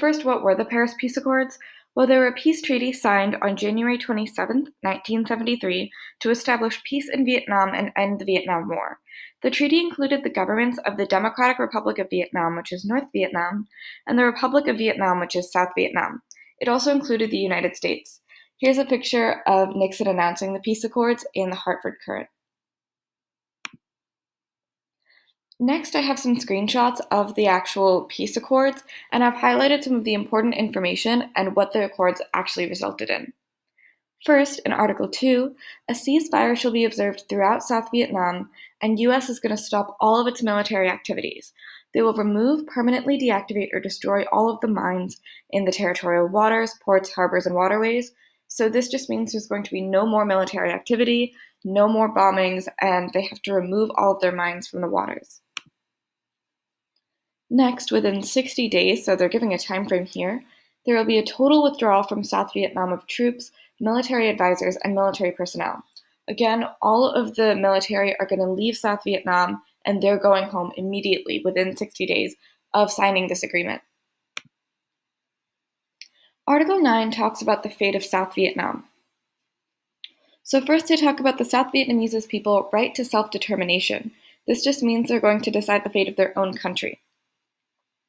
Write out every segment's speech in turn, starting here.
First, what were the Paris Peace Accords? Well, they were a peace treaty signed on January 27, 1973, to establish peace in Vietnam and end the Vietnam War. The treaty included the governments of the Democratic Republic of Vietnam, which is North Vietnam, and the Republic of Vietnam, which is South Vietnam. It also included the United States. Here's a picture of Nixon announcing the peace accords in the Hartford Courant. Next, I have some screenshots of the actual peace accords, and I've highlighted some of the important information and what the accords actually resulted in. First, in Article 2, a ceasefire shall be observed throughout South Vietnam, and US is going to stop all of its military activities. They will remove, permanently deactivate, or destroy all of the mines in the territorial waters, ports, harbors, and waterways. So this just means there's going to be no more military activity, no more bombings, and they have to remove all of their mines from the waters. Next, within 60 days, so they're giving a time frame here, there will be a total withdrawal from South Vietnam of troops, military advisors, and military personnel. Again, all of the military are going to leave South Vietnam, and they're going home immediately within 60 days of signing this agreement. Article 9 talks about the fate of South Vietnam. So first they talk about the South Vietnamese people's right to self-determination. This just means they're going to decide the fate of their own country.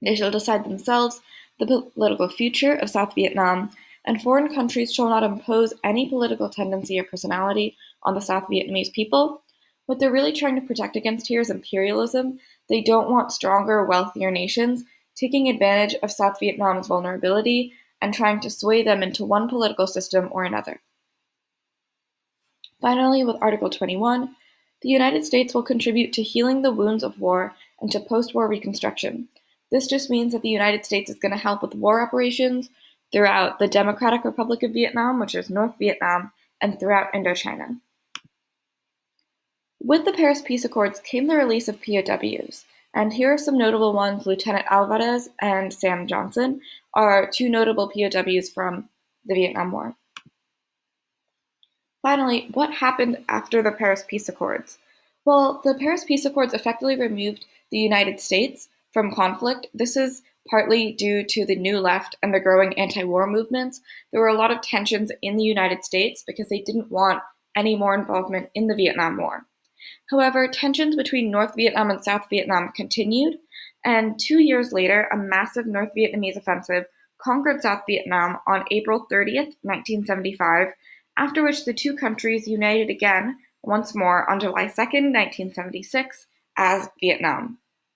They shall decide themselves the political future of South Vietnam, and foreign countries shall not impose any political tendency or personality on the South Vietnamese people. What they're really trying to protect against here is imperialism. They don't want stronger, wealthier nations taking advantage of South Vietnam's vulnerability and trying to sway them into one political system or another. Finally, with Article 21, the United States will contribute to healing the wounds of war and to post-war reconstruction. This just means that the United States is going to help with war operations throughout the Democratic Republic of Vietnam, which is North Vietnam, and throughout Indochina. With the Paris Peace Accords came the release of POWs, and here are some notable ones. Lieutenant Alvarez and Sam Johnson are two notable POWs from the Vietnam War. Finally, what happened after the Paris Peace Accords? Well, the Paris Peace Accords effectively removed the United States from conflict. This is partly due to the New Left and the growing anti-war movements. There were a lot of tensions in the United States because they didn't want any more involvement in the Vietnam War. However, tensions between North Vietnam and South Vietnam continued, and 2 years later, a massive North Vietnamese offensive conquered South Vietnam on April 30th, 1975, after which the two countries united again once more on July 2nd, 1976, as Vietnam.